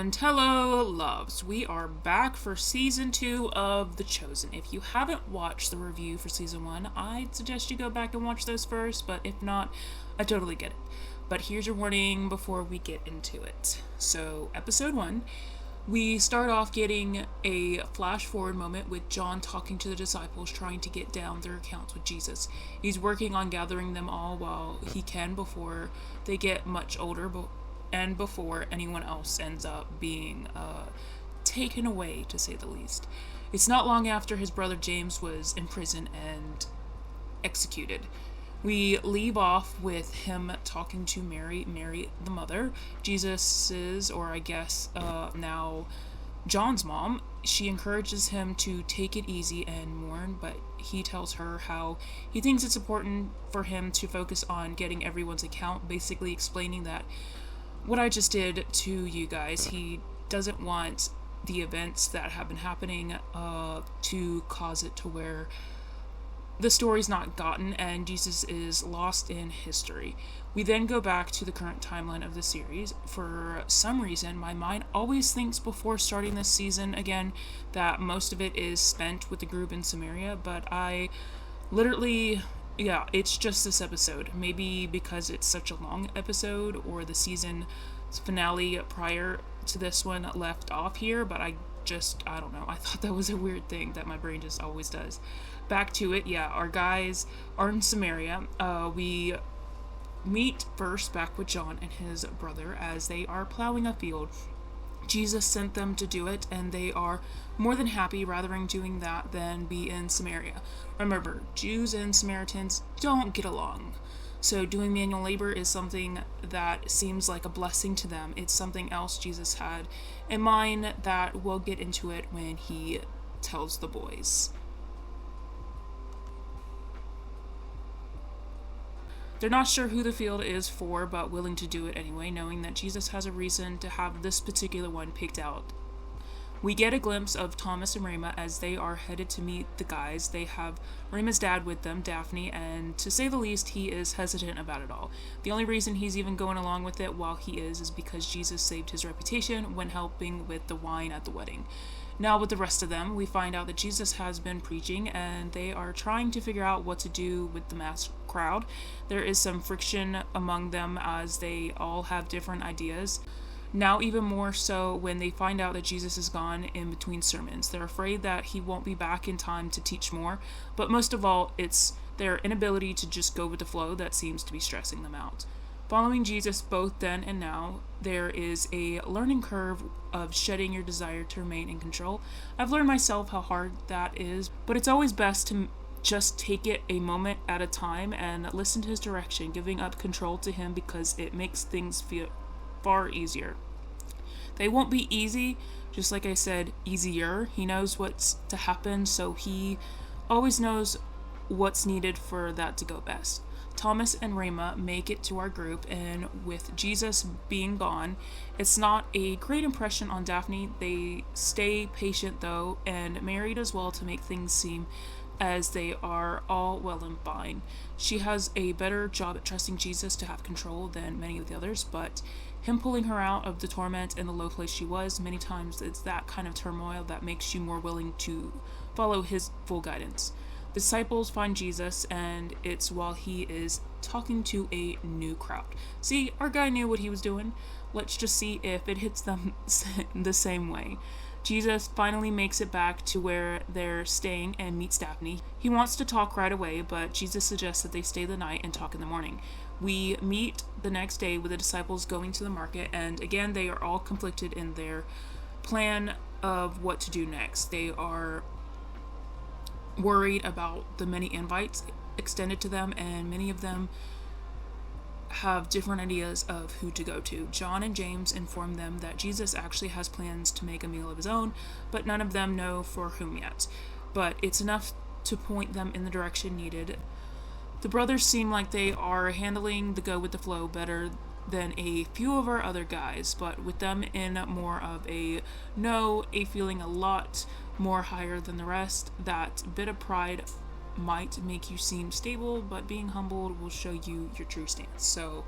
And hello, loves. We are back for season 2 of The Chosen. If you haven't watched the review for season 1, I'd suggest you go back and watch those first, but if not, I totally get it. But here's your warning before we get into it. So, episode 1, we start off getting a flash forward moment with John talking to the disciples, trying to get down their accounts with Jesus. He's working on gathering them all while he can before they get much older, and before anyone else ends up being taken away, to say the least. It's not long after his brother James was in prison and executed. We leave off with him talking to Mary the mother, Jesus's, or I guess now John's mom. She encourages him to take it easy and mourn, but he tells her how he thinks it's important for him to focus on getting everyone's account, basically explaining that what I just did to you guys, he doesn't want the events that have been happening to cause it to where the story's not gotten and Jesus is lost in history. We then go back to the current timeline of the series. For some reason, my mind always thinks before starting this season again that most of it is spent with the group in Samaria, but I literally... yeah, it's just this episode. Maybe because it's such a long episode, or the season finale prior to this one left off here, but I don't know. I thought that was a weird thing that my brain just always does. Back to it, yeah, our guys are in Samaria. We meet first back with John and his brother as they are plowing a field. Jesus sent them to do it, and they are more than happy rather than doing that than be in Samaria. Remember, Jews and Samaritans don't get along. So doing manual labor is something that seems like a blessing to them. It's something else Jesus had in mind that we'll get into it when he tells the boys. They're not sure who the field is for, but willing to do it anyway, knowing that Jesus has a reason to have this particular one picked out. We get a glimpse of Thomas and Rama as they are headed to meet the guys. They have Rama's dad with them, Daphne, and to say the least, he is hesitant about it all. The only reason he's even going along with it while he is because Jesus saved his reputation when helping with the wine at the wedding. Now with the rest of them, we find out that Jesus has been preaching and they are trying to figure out what to do with the mass crowd. There is some friction among them as they all have different ideas. Now even more so when they find out that Jesus is gone in between sermons. They're afraid that he won't be back in time to teach more, but most of all, it's their inability to just go with the flow that seems to be stressing them out. Following Jesus both then and now, there is a learning curve of shedding your desire to remain in control. I've learned myself how hard that is, but it's always best to just take it a moment at a time and listen to his direction, giving up control to him because it makes things feel far easier. They won't be easy, just like I said, easier. He knows what's to happen, so he always knows what's needed for that to go best. Thomas and Rama make it to our group, and with Jesus being gone, it's not a great impression on Daphne. They stay patient though, and married as well to make things seem as they are all well and fine. She has a better job at trusting Jesus to have control than many of the others, but him pulling her out of the torment and the low place she was, many times it's that kind of turmoil that makes you more willing to follow his full guidance. Disciples find Jesus, and it's while he is talking to a new crowd. See, our guy knew what he was doing. Let's just see if it hits them the same way. Jesus finally makes it back to where they're staying and meets Daphne. He wants to talk right away, but Jesus suggests that they stay the night and talk in the morning. We meet the next day with the disciples going to the market, and again, they are all conflicted in their plan of what to do next. They are worried about the many invites extended to them, and many of them have different ideas of who to go to. John and James inform them that Jesus actually has plans to make a meal of his own, but none of them know for whom yet. But it's enough to point them in the direction needed. The brothers seem like they are handling the go with the flow better than a few of our other guys, but with them in more of a feeling a lot more higher than the rest, that bit of pride might make you seem stable, but being humbled will show you your true stance, so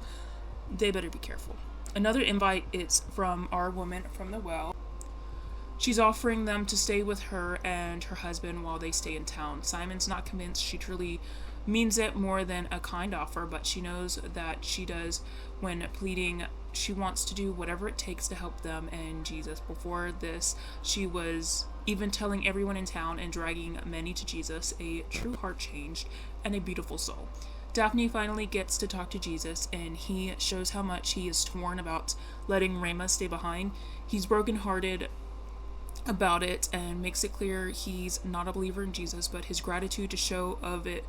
they better be careful. Another invite is from our woman from the well. She's offering them to stay with her and her husband while they stay in town. Simon's not convinced she truly means it more than a kind offer, but she knows that she does when pleading. She wants to do whatever it takes to help them and Jesus. Before this, she was even telling everyone in town and dragging many to Jesus, a true heart changed and a beautiful soul. Daphne finally gets to talk to Jesus, and he shows how much he is torn about letting Rema stay behind. He's brokenhearted about it and makes it clear he's not a believer in Jesus, but his gratitude to show of it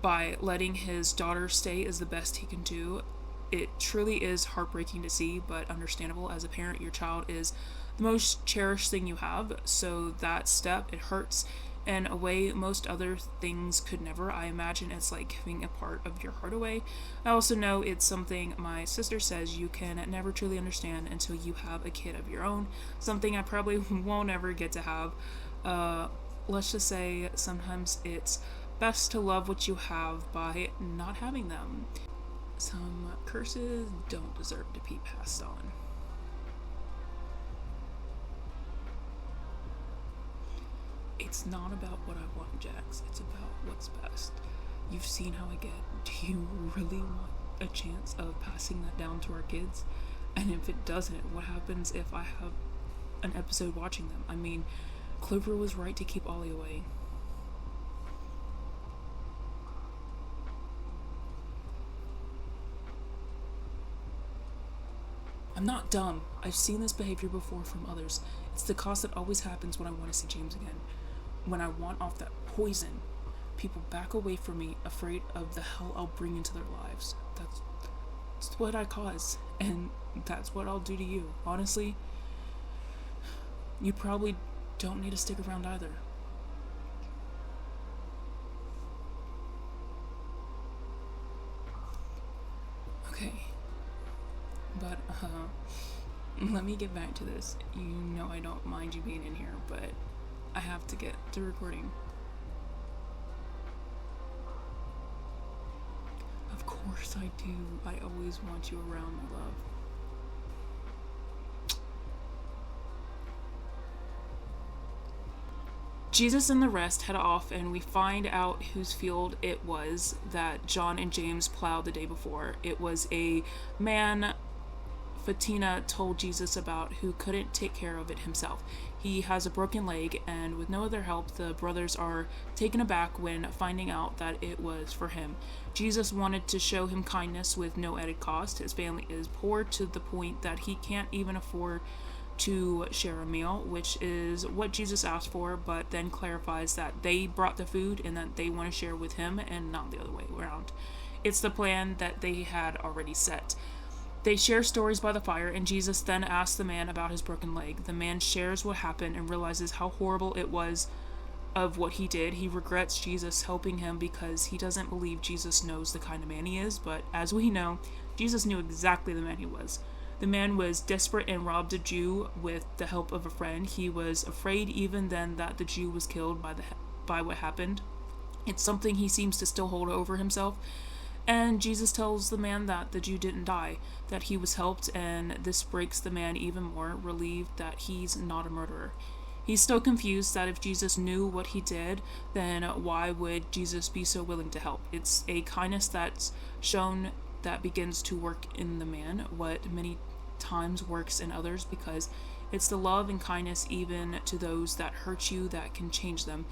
by letting his daughter stay is the best he can do. It truly is heartbreaking to see, but understandable. As a parent, your child is the most cherished thing you have, so that step, it hurts in a way most other things could never. I imagine it's like giving a part of your heart away. I also know it's something my sister says you can never truly understand until you have a kid of your own, something I probably won't ever get to have. Let's just say sometimes it's best to love what you have by not having them. Some curses don't deserve to be passed on. It's not about what I want, Jax. It's about what's best. You've seen how I get. Do you really want a chance of passing that down to our kids? And if it doesn't, what happens if I have an episode watching them? I mean, Clover was right to keep Ollie away. I'm not dumb. I've seen this behavior before from others. It's the cost that always happens when I want to see James again. When I want off that poison, people back away from me, afraid of the hell I'll bring into their lives. That's what I cause, and that's what I'll do to you. Honestly, you probably don't need to stick around either. Okay. But, let me get back to this. You know I don't mind you being in here, but I have to get to recording. Of course I do. I always want you around, my love. Jesus and the rest head off, and we find out whose field it was that John and James plowed the day before. It was a man Fatina told Jesus about who couldn't take care of it himself. He has a broken leg, and with no other help, the brothers are taken aback when finding out that it was for him. Jesus wanted to show him kindness with no added cost. His family is poor to the point that he can't even afford to share a meal, which is what Jesus asked for, but then clarifies that they brought the food and that they want to share with him and not the other way around. It's the plan that they had already set. They share stories by the fire, and Jesus then asks the man about his broken leg. The man shares what happened and realizes how horrible it was of what he did. He regrets Jesus helping him because he doesn't believe Jesus knows the kind of man he is, but as we know, Jesus knew exactly the man he was. The man was desperate and robbed a Jew with the help of a friend. He was afraid even then that the Jew was killed by what happened. It's something he seems to still hold over himself. And Jesus tells the man that the Jew didn't die, that he was helped, and this breaks the man even more, relieved that he's not a murderer. He's still confused that if Jesus knew what he did, then why would Jesus be so willing to help? It's a kindness that's shown that begins to work in the man, what many times works in others, because it's the love and kindness even to those that hurt you that can change them.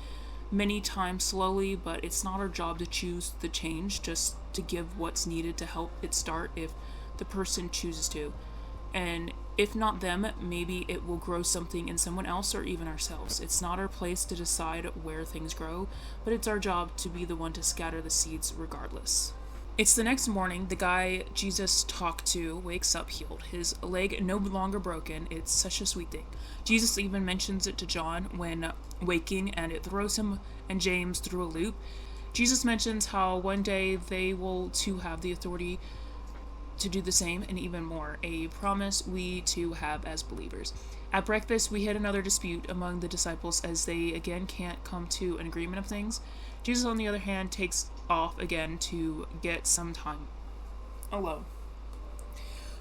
Many times slowly, but it's not our job to choose the change, just to give what's needed to help it start if the person chooses to. And if not them, maybe it will grow something in someone else or even ourselves. It's not our place to decide where things grow, but it's our job to be the one to scatter the seeds regardless. It's the next morning. The guy Jesus talked to wakes up healed. His leg no longer broken. It's such a sweet thing. Jesus even mentions it to John when waking, and it throws him and James through a loop. Jesus mentions how one day they will too have the authority to do the same and even more, a promise we too have as believers. At breakfast, we hit another dispute among the disciples as they again can't come to an agreement of things. Jesus, on the other hand, takes off again to get some time alone.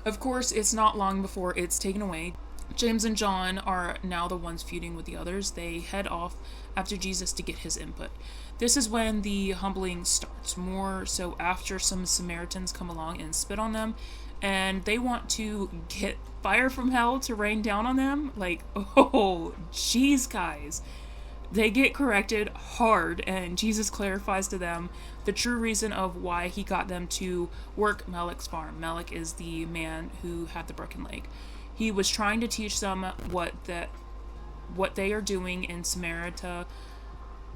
Of course, it's not long before it's taken away. James and John are now the ones feuding with the others. They head off after Jesus to get his input. This is when the humbling starts, more so after some Samaritans come along and spit on them, and they want to get fire from hell to rain down on them. Like, oh, jeez, guys. They get corrected hard, and Jesus clarifies to them the true reason of why he got them to work Melech's farm. Melech is the man who had the broken leg. He was trying to teach them what they are doing in Samaria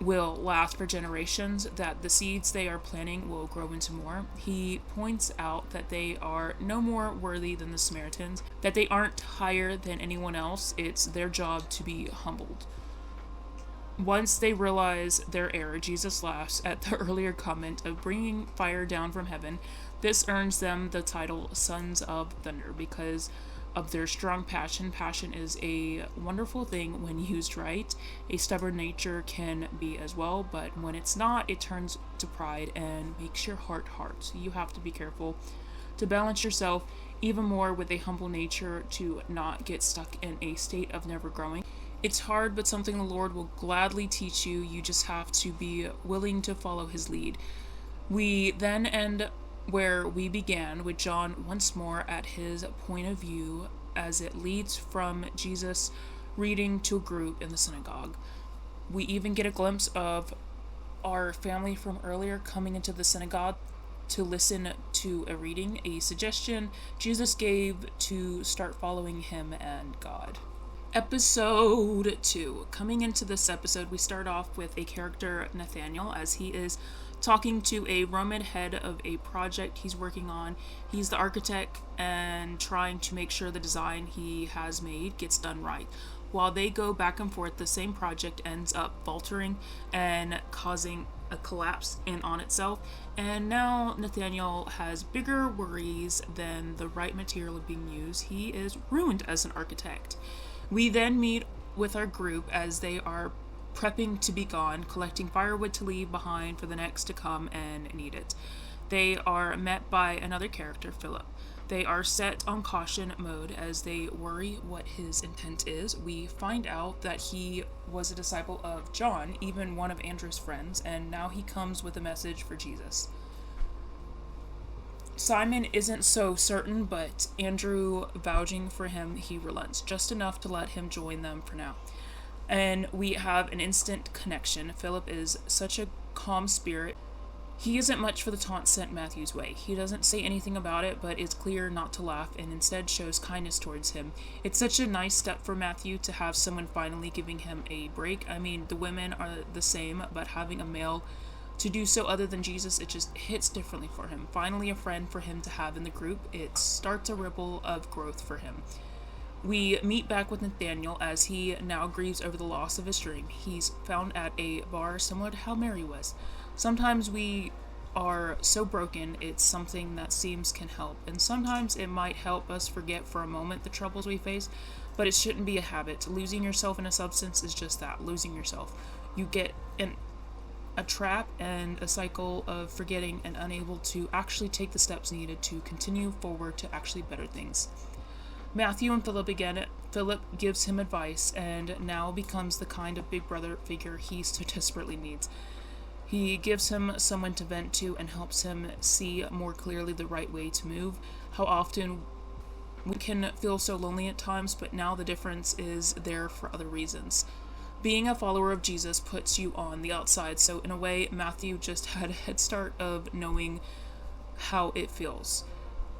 will last for generations, that the seeds they are planting will grow into more. He points out that they are no more worthy than the Samaritans, that they aren't higher than anyone else. It's their job to be humbled. Once they realize their error, Jesus laughs at the earlier comment of bringing fire down from heaven. This earns them the title Sons of Thunder because of their strong passion. Passion is a wonderful thing when used right. A stubborn nature can be as well, but when it's not, it turns to pride and makes your heart hard. So you have to be careful to balance yourself even more with a humble nature to not get stuck in a state of never growing. It's hard, but something the Lord will gladly teach you. You just have to be willing to follow his lead. We then end where we began, with John once more at his point of view as it leads from Jesus reading to a group in the synagogue. We even get a glimpse of our family from earlier coming into the synagogue to listen to a reading, a suggestion Jesus gave to start following him and God. Episode 2. Coming into this episode, we start off with a character, Nathaniel, as he is talking to a Roman head of a project he's working on. He's the architect and trying to make sure the design he has made gets done right. While they go back and forth, the same project ends up faltering and causing a collapse in on itself. And now Nathaniel has bigger worries than the right material being used. He is ruined as an architect. We then meet with our group as they are prepping to be gone, collecting firewood to leave behind for the next to come and need it. They are met by another character, Philip. They are set on caution mode as they worry what his intent is. We find out that he was a disciple of John, even one of Andrew's friends, and now he comes with a message for Jesus. Simon isn't so certain, but Andrew vouching for him, he relents, just enough to let him join them for now. And we have an instant connection. Philip is such a calm spirit. He isn't much for the taunt sent Matthew's way. He doesn't say anything about it, but it's clear not to laugh and instead shows kindness towards him. It's such a nice step for Matthew to have someone finally giving him a break. I mean, the women are the same, but having a male to do so other than Jesus, it just hits differently for him. Finally, a friend for him to have in the group. It starts a ripple of growth for him. We meet back with Nathaniel as he now grieves over the loss of his dream. He's found at a bar similar to how Mary was. Sometimes we are so broken, it's something that seems can help, and sometimes it might help us forget for a moment the troubles we face, but it shouldn't be a habit. Losing yourself in a substance is just that, losing yourself. You get in a trap and a cycle of forgetting and unable to actually take the steps needed to continue forward to actually better things. Matthew and Philip again. Philip gives him advice and now becomes the kind of big brother figure he so desperately needs. He gives him someone to vent to and helps him see more clearly the right way to move. How often we can feel so lonely at times, but now the difference is there for other reasons. Being a follower of Jesus puts you on the outside, so in a way, Matthew just had a head start of knowing how it feels.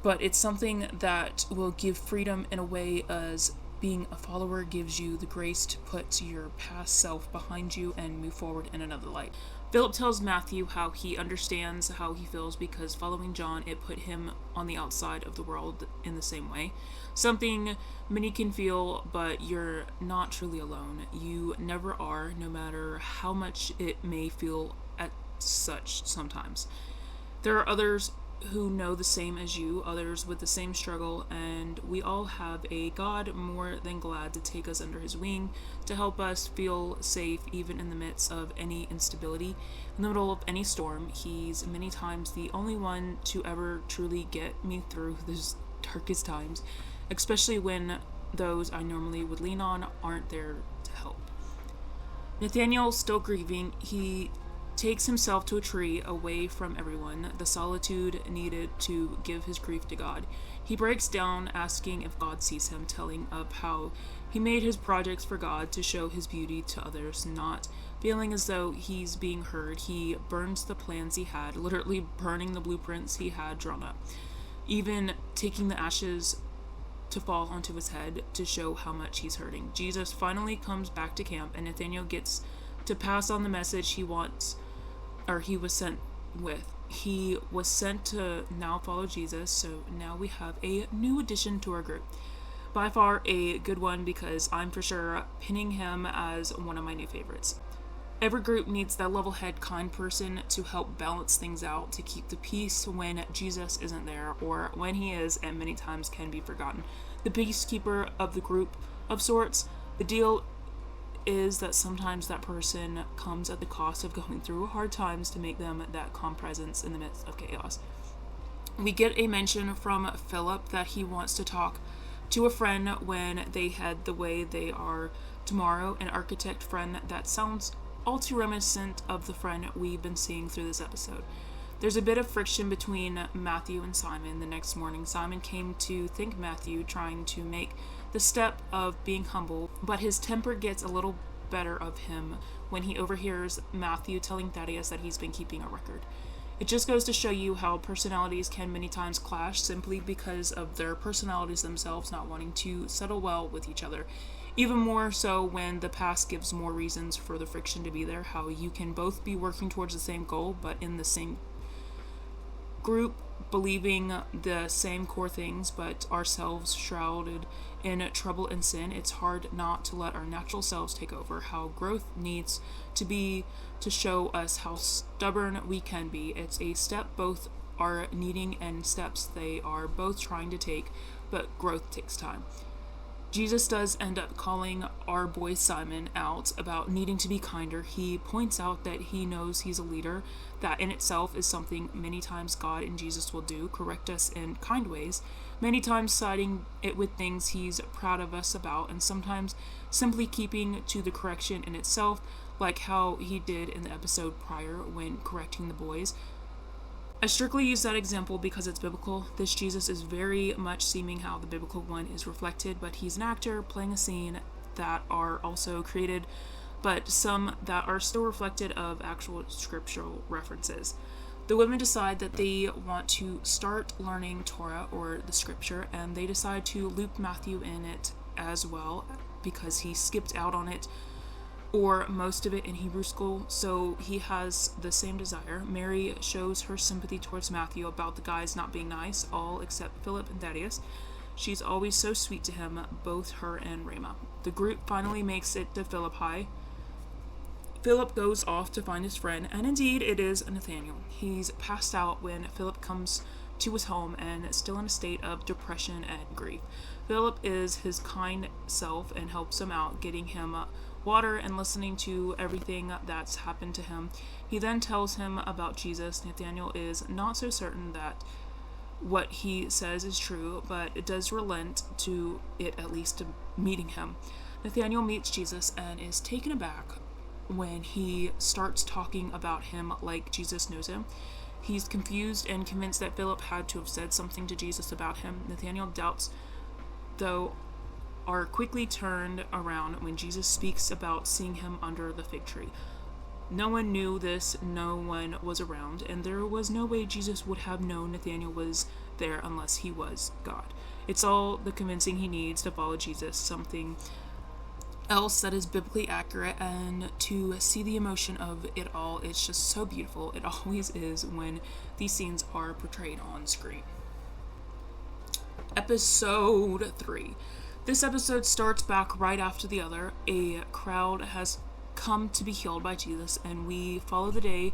But it's something that will give freedom in a way as being a follower gives you the grace to put your past self behind you and move forward in another light. Philip tells Matthew how he understands how he feels because following John, it put him on the outside of the world in the same way. Something many can feel, but you're not truly alone. You never are, no matter how much it may feel at such sometimes. There are others who know the same as you, others with the same struggle, and we all have a God more than glad to take us under his wing to help us feel safe even in the midst of any instability. In the middle of any storm, he's many times the only one to ever truly get me through this darkest times, especially when those I normally would lean on aren't there to help. Nathaniel, still grieving, he takes himself to a tree away from everyone, the solitude needed to give his grief to God. He breaks down, asking if God sees him, telling of how he made his projects for God to show his beauty to others, not feeling as though he's being heard. He burns the plans he had, literally burning the blueprints he had drawn up, even taking the ashes to fall onto his head to show how much he's hurting. Jesus finally comes back to camp, and Nathaniel gets to pass on the message he was sent with. He was sent to now follow Jesus, so now we have a new addition to our group. By far a good one, because I'm for sure pinning him as one of my new favorites. Every group needs that level-headed, kind person to help balance things out, to keep the peace when Jesus isn't there, or when he is, and many times can be forgotten. The peacekeeper of the group of sorts. The deal is that sometimes that person comes at the cost of going through hard times to make them that calm presence in the midst of chaos. We get a mention from Philip that he wants to talk to a friend when they head the way they are tomorrow, an architect friend that sounds all too reminiscent of the friend we've been seeing through this episode. There's a bit of friction between Matthew and Simon. The next morning, Simon came to thank Matthew, trying to make the step of being humble, but his temper gets a little better of him when he overhears Matthew telling Thaddeus that he's been keeping a record. It just goes to show you how personalities can many times clash simply because of their personalities themselves not wanting to settle well with each other. Even more so when the past gives more reasons for the friction to be there, how you can both be working towards the same goal, but in the same group, believing the same core things, but ourselves shrouded in trouble and sin. It's hard not to let our natural selves take over. How growth needs to be to show us how stubborn we can be. It's a step both are needing and steps they are both trying to take, but growth takes time. Jesus does end up calling our boy Simon out about needing to be kinder. He points out that he knows he's a leader. That in itself is something many times God and Jesus will do, correct us in kind ways, many times siding it with things he's proud of us about, and sometimes simply keeping to the correction in itself, like how he did in the episode prior when correcting the boys. I strictly use that example because it's biblical. This Jesus is very much seeming how the biblical one is reflected, but he's an actor playing a scene that are also created, but some that are still reflected of actual scriptural references. The women decide that they want to start learning Torah or the scripture, and they decide to loop Matthew in it as well because he skipped out on it or most of it in Hebrew school, so he has the same desire. Mary shows her sympathy towards Matthew about the guys not being nice, all except Philip and Thaddeus. She's always so sweet to him, both her and Rama. The group finally makes it to Philippi. Philip goes off to find his friend, and indeed it is Nathaniel. He's passed out when Philip comes to his home and still in a state of depression and grief. Philip is his kind self and helps him out, getting him water and listening to everything that's happened to him. He then tells him about Jesus. Nathaniel is not so certain that what he says is true, but it does relent to it, at least to meeting him. Nathaniel meets Jesus and is taken aback when he starts talking about him like Jesus knows him. He's confused and convinced that Philip had to have said something to Jesus about him. Nathaniel doubts, though, are quickly turned around when Jesus speaks about seeing him under the fig tree. No one knew this, no one was around, and there was no way Jesus would have known Nathaniel was there unless he was God. It's all the convincing he needs to follow Jesus, something else that is biblically accurate, and to see the emotion of it all. It's just so beautiful. It always is when these scenes are portrayed on screen. Episode 3. This episode starts back right after the other. A crowd has come to be healed by Jesus, and we follow the day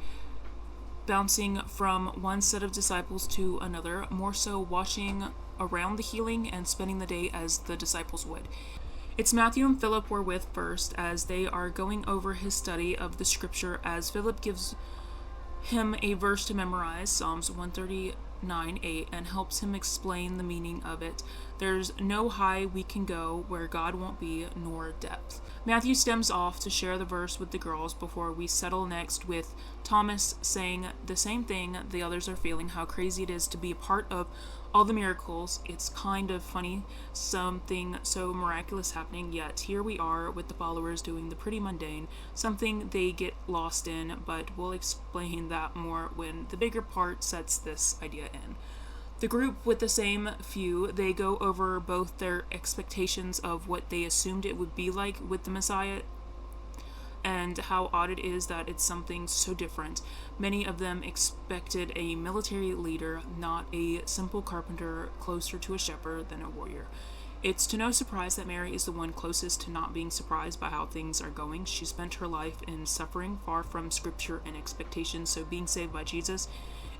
bouncing from one set of disciples to another, more so watching around the healing and spending the day as the disciples would. It's Matthew and Philip we're with first, as they are going over his study of the scripture, as Philip gives him a verse to memorize, Psalms 130 9:8 and helps him explain the meaning of it. There's no high we can go where God won't be, nor depth. Matthew stems off to share the verse with the girls before we settle next with Thomas saying the same thing the others are feeling, how crazy it is to be a part of all the miracles. It's kind of funny, something so miraculous happening, yet here we are with the followers doing the pretty mundane, something they get lost in, but we'll explain that more when the bigger part sets this idea in. The group with the same few, they go over both their expectations of what they assumed it would be like with the Messiah and how odd it is that it's something so different. Many of them expected a military leader, not a simple carpenter, closer to a shepherd than a warrior. It's to no surprise that Mary is the one closest to not being surprised by how things are going. She spent her life in suffering, far from scripture and expectations, so being saved by Jesus,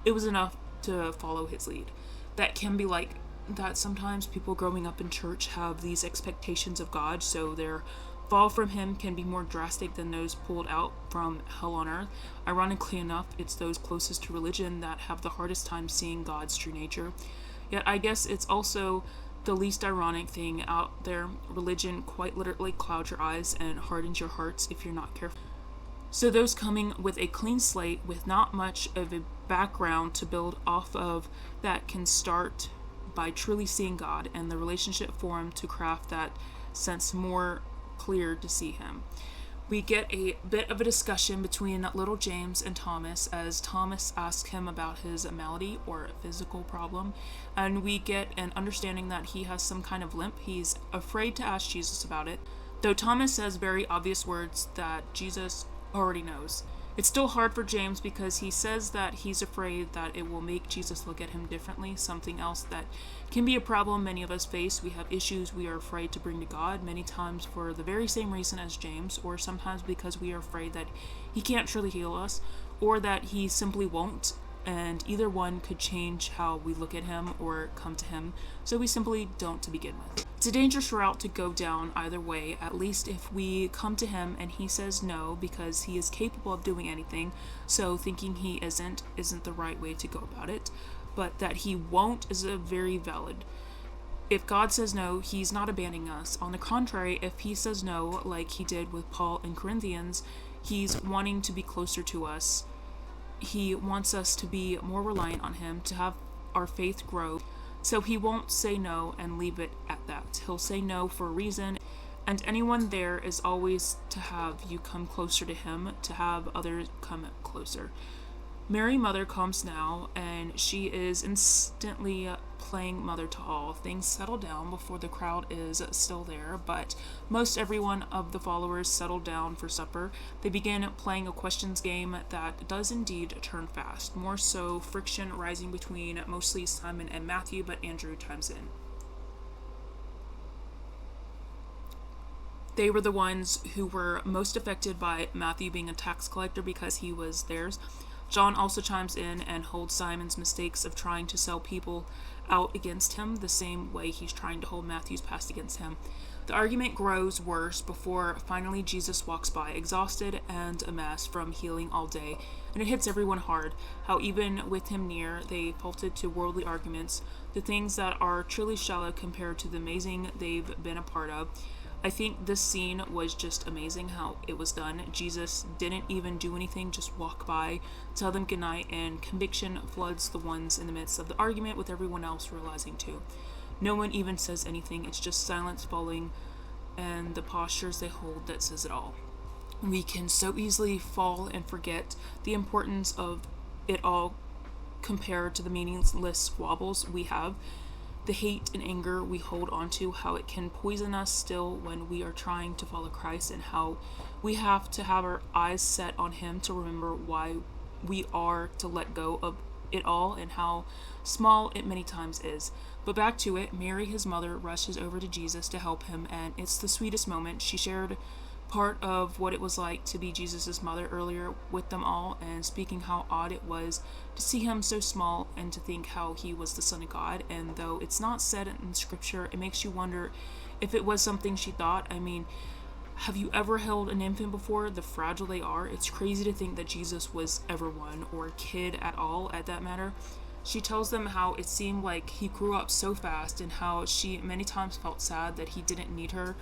it was enough to follow his lead. That can be like that sometimes people growing up in church have these expectations of God, so their fall from him can be more drastic than those pulled out from hell on earth. Ironically enough, it's those closest to religion that have the hardest time seeing God's true nature. Yet I guess it's also the least ironic thing out there. Religion quite literally clouds your eyes and hardens your hearts if you're not careful. So those coming with a clean slate, with not much of a background to build off of, that can start by truly seeing God and the relationship formed to craft that sense more clear to see him. We get a bit of a discussion between little James and Thomas as Thomas asks him about his malady or physical problem, and we get an understanding that he has some kind of limp. He's afraid to ask Jesus about it, though Thomas says very obvious words that Jesus already knows. It's still hard for James because he says that he's afraid that it will make Jesus look at him differently, something else that can be a problem many of us face. We have issues we are afraid to bring to God, many times for the very same reason as James, or sometimes because we are afraid that he can't truly heal us, or that he simply won't, and either one could change how we look at him or come to him, so we simply don't to begin with. It's a dangerous route to go down either way, at least if we come to him and he says no because he is capable of doing anything, so thinking he isn't the right way to go about it, but that he won't is a very valid. If God says no, he's not abandoning us. On the contrary, if he says no, like he did with Paul in Corinthians, he's wanting to be closer to us. He wants us to be more reliant on him, to have our faith grow. So he won't say no and leave it at that. He'll say no for a reason, and anyone there is always to have you come closer to him, to have others come closer. Mary Mother comes now, and she is instantly playing mother to all. Things settle down before the crowd is still there, but most everyone of the followers settle down for supper. They begin playing a questions game that does indeed turn fast, more so friction rising between mostly Simon and Matthew, but Andrew chimes in. They were the ones who were most affected by Matthew being a tax collector because he was theirs. John also chimes in and holds Simon's mistakes of trying to sell people out against him the same way he's trying to hold Matthew's past against him. The argument grows worse before finally Jesus walks by, exhausted and a mess from healing all day, and it hits everyone hard how even with him near, they faulted to worldly arguments, the things that are truly shallow compared to the amazing they've been a part of. I think this scene was just amazing how it was done. Jesus didn't even do anything, just walk by, tell them goodnight, and conviction floods the ones in the midst of the argument with everyone else realizing too. No one even says anything, it's just silence falling and the postures they hold that says it all. We can so easily fall and forget the importance of it all compared to the meaningless squabbles we have. The hate and anger we hold onto, how it can poison us still when we are trying to follow Christ, and how we have to have our eyes set on him to remember why we are to let go of it all and how small it many times is. But back to it, Mary, his mother, rushes over to Jesus to help him, and it's the sweetest moment. She shared part of what it was like to be Jesus's mother earlier with them all, and speaking how odd it was to see him so small and to think how he was the Son of God. And though it's not said in scripture, it makes you wonder if it was something she thought. I mean, have you ever held an infant before? The fragile they are. It's crazy to think that Jesus was ever one, or a kid at all at that matter. She tells them how it seemed like he grew up so fast and how she many times felt sad that he didn't need her.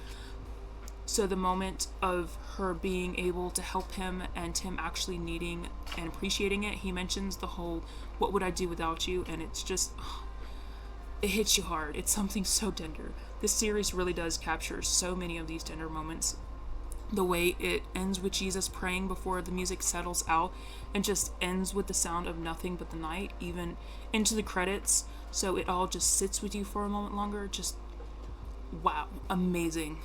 So the moment of her being able to help him and him actually needing and appreciating it, he mentions the whole, what would I do without you? And it's just, it hits you hard. It's something so tender. This series really does capture so many of these tender moments. The way it ends with Jesus praying before the music settles out and just ends with the sound of nothing but the night, even into the credits. So it all just sits with you for a moment longer. Just, wow, amazing.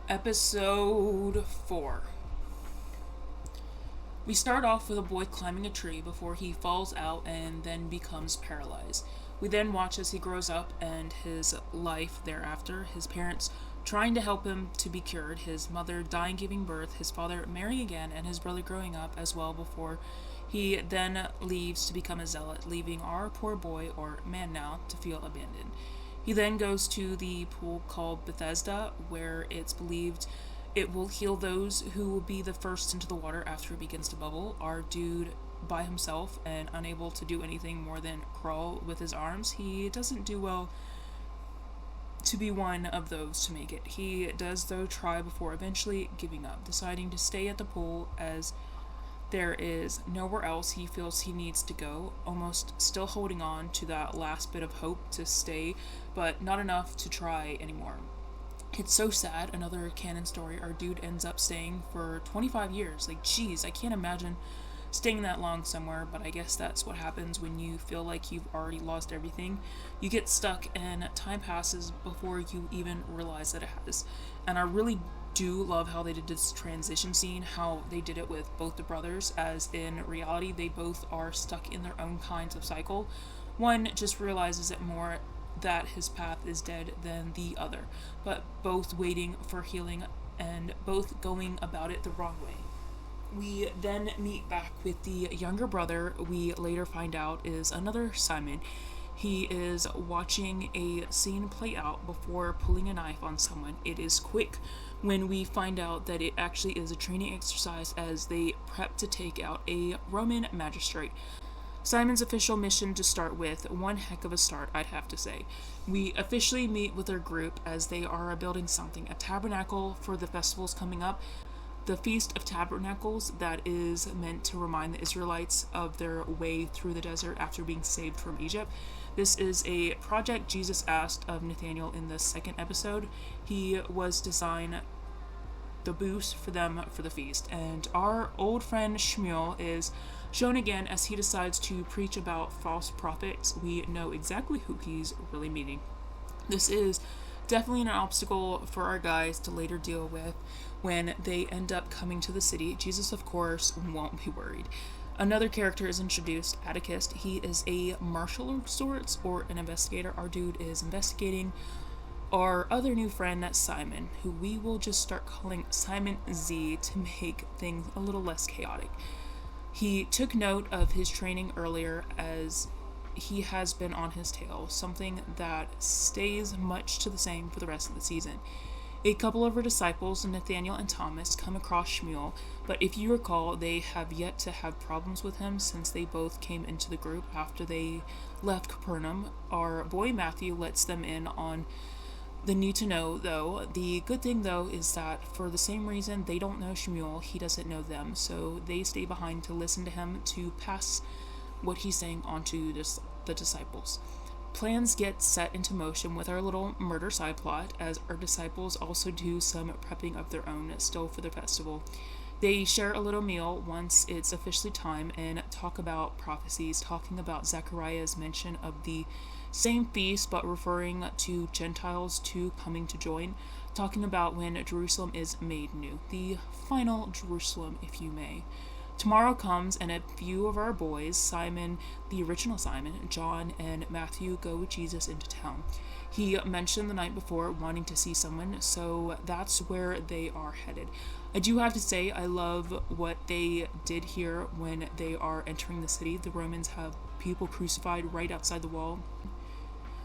Episode 4. We start off with a boy climbing a tree before he falls out and then becomes paralyzed. We then watch as he grows up and his life thereafter, his parents trying to help him to be cured, his mother dying giving birth, his father marrying again, and his brother growing up as well before he then leaves to become a zealot, leaving our poor boy, or man now, to feel abandoned. He then goes to the pool called Bethesda, where it's believed it will heal those who will be the first into the water after it begins to bubble. Our dude, by himself and unable to do anything more than crawl with his arms, he doesn't do well to be one of those to make it. He does, though, try before eventually giving up, deciding to stay at the pool as there is nowhere else he feels he needs to go, almost still holding on to that last bit of hope to stay, but not enough to try anymore. It's so sad. Another canon story. Our dude ends up staying for 25 years. Like, geez, I can't imagine staying that long somewhere, but I guess that's what happens when you feel like you've already lost everything. You get stuck and time passes before you even realize that it has. And I really do love how they did this transition scene, how they did it with both the brothers, as in reality they both are stuck in their own kinds of cycle. One just realizes it more that his path is dead than the other, but both waiting for healing and both going about it the wrong way. We then meet back with the younger brother we later find out is another Simon. He is watching a scene play out before pulling a knife on someone. It is quick when we find out that it actually is a training exercise as they prep to take out a Roman magistrate. Simon's official mission to start with, one heck of a start, I'd have to say. We officially meet with their group as they are building something, a tabernacle for the festivals coming up. The Feast of Tabernacles that is meant to remind the Israelites of their way through the desert after being saved from Egypt. This is a project Jesus asked of Nathaniel in the second episode. He was design the boost for them for the feast, and our old friend Shmuel is shown again as he decides to preach about false prophets. We know exactly who he's really meaning. This is definitely an obstacle for our guys to later deal with when they end up coming to the city. Jesus, of course, won't be worried. Another character is introduced, Atticus. He is a marshal of sorts, or an investigator. Our dude is investigating our other new friend, Simon, who we will just start calling Simon Z to make things a little less chaotic. He took note of his training earlier as he has been on his tail, something that stays much to the same for the rest of the season. A couple of her disciples, Nathaniel and Thomas, come across Shmuel, but if you recall, they have yet to have problems with him since they both came into the group after they left Capernaum. Our boy Matthew lets them in on the need to know, though. The good thing, though, is that for the same reason they don't know Shmuel, he doesn't know them, so they stay behind to listen to him to pass what he's saying on to the disciples. Plans get set into motion with our little murder side plot, as our disciples also do some prepping of their own still for the festival. They share a little meal once it's officially time and talk about prophecies, talking about Zechariah's mention of the same feast but referring to Gentiles too coming to join, talking about when Jerusalem is made new, the final Jerusalem, if you may. Tomorrow comes, and a few of our boys, Simon, the original Simon, John, and Matthew, go with Jesus into town. He mentioned the night before wanting to see someone, so that's where they are headed. I do have to say, I love what they did here when they are entering the city. The Romans have people crucified right outside the wall,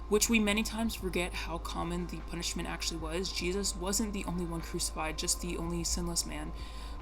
which we many times forget how common the punishment actually was. Jesus wasn't the only one crucified, just the only sinless man.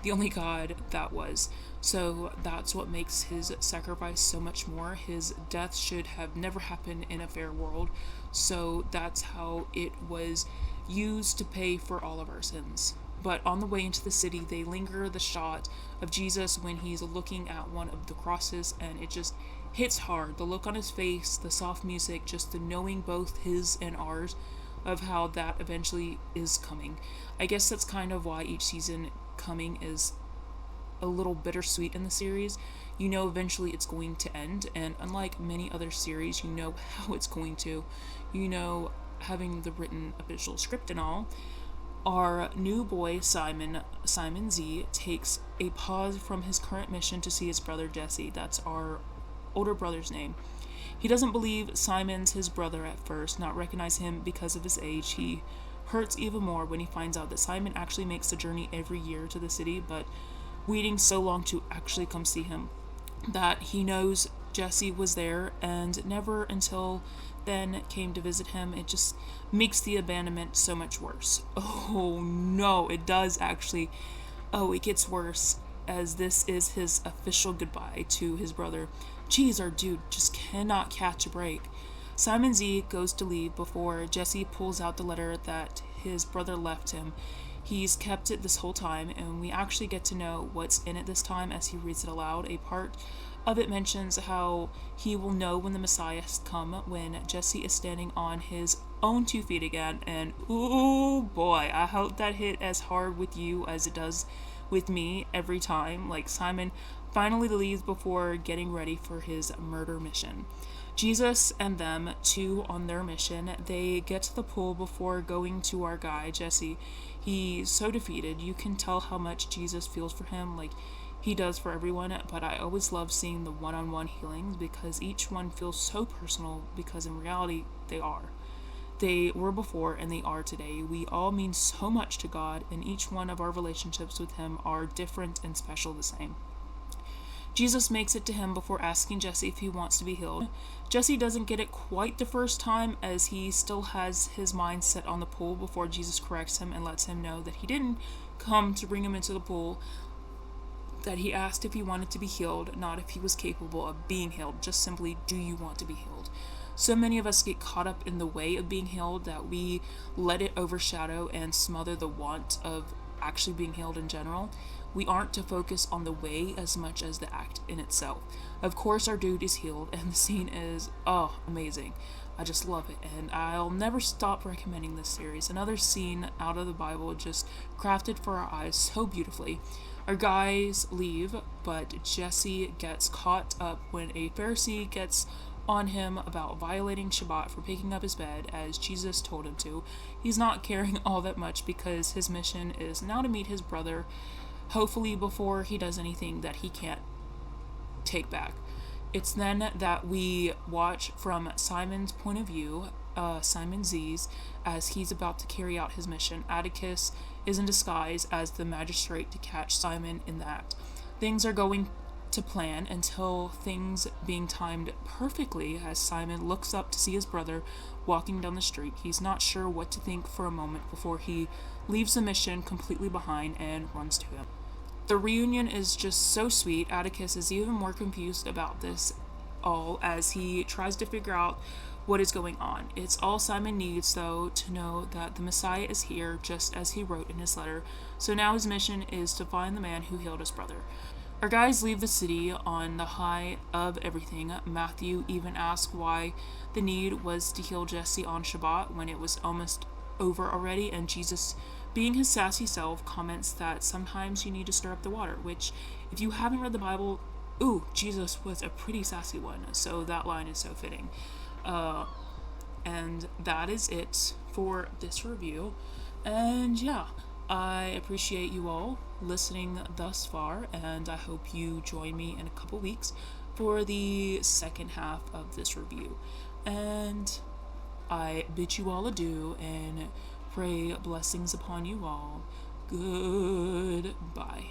the only God that was. So that's what makes his sacrifice so much more. His death should have never happened in a fair world. So that's how it was used to pay for all of our sins. But on the way into the city, they linger the shot of Jesus when he's looking at one of the crosses, and it just hits hard. The look on his face, the soft music, just the knowing both his and ours of how that eventually is coming. I guess that's kind of why each season coming is a little bittersweet in the series. You know eventually it's going to end, and unlike many other series, you know how it's going to. You know, having the written official script and all. Our new boy Simon Z, takes a pause from his current mission to see his brother Jesse. That's our older brother's name. He doesn't believe Simon's his brother at first, not recognize him because of his age. He hurts even more when he finds out that Simon actually makes the journey every year to the city, but waiting so long to actually come see him that he knows Jesse was there and never until then came to visit him. It just makes the abandonment so much worse. Oh no, it does actually. Oh, it gets worse as this is his official goodbye to his brother. Geez, our dude just cannot catch a break. Simon Z goes to leave before Jesse pulls out the letter that his brother left him. He's kept it this whole time, and we actually get to know what's in it this time as he reads it aloud. A part of it mentions how he will know when the Messiah has come, when Jesse is standing on his own 2 feet again, and ooh boy, I hope that hit as hard with you as it does with me every time. Like, Simon finally leaves before getting ready for his murder mission. Jesus and them, too, on their mission, they get to the pool before going to our guy, Jesse. He's so defeated. You can tell how much Jesus feels for him, like he does for everyone, but I always love seeing the one-on-one healings because each one feels so personal, because in reality, they are. They were before and they are today. We all mean so much to God, and each one of our relationships with him are different and special the same. Jesus makes it to him before asking Jesse if he wants to be healed. Jesse doesn't get it quite the first time, as he still has his mind set on the pool before Jesus corrects him and lets him know that he didn't come to bring him into the pool, that he asked if he wanted to be healed, not if he was capable of being healed, just simply, do you want to be healed? So many of us get caught up in the way of being healed that we let it overshadow and smother the want of actually being healed in general. We aren't to focus on the way as much as the act in itself. Of course, our dude is healed, and the scene is, amazing. I just love it, and I'll never stop recommending this series. Another scene out of the Bible, just crafted for our eyes so beautifully. Our guys leave, but Jesse gets caught up when a Pharisee gets on him about violating Shabbat for picking up his bed as Jesus told him to. He's not caring all that much because his mission is now to meet his brother, hopefully before he does anything that he can't take back. It's then that we watch from Simon's point of view, Simon Z's, as he's about to carry out his mission. Atticus is in disguise as the magistrate to catch Simon in the act. Things are going to plan until things being timed perfectly as Simon looks up to see his brother walking down the street. He's not sure what to think for a moment before he leaves the mission completely behind and runs to him. The reunion is just so sweet. Atticus is even more confused about this all as he tries to figure out what is going on. It's all Simon needs, though, to know that the Messiah is here, just as he wrote in his letter. So now his mission is to find the man who healed his brother. Our guys leave the city on the high of everything. Matthew even asks why the need was to heal Jesse on Shabbat when it was almost over already, and Jesus, being his sassy self, comments that sometimes you need to stir up the water, which, if you haven't read the Bible, Jesus was a pretty sassy one, so that line is so fitting. And that is it for this review. And yeah, I appreciate you all listening thus far, and I hope you join me in a couple weeks for the second half of this review. And I bid you all adieu and pray blessings upon you all. Goodbye.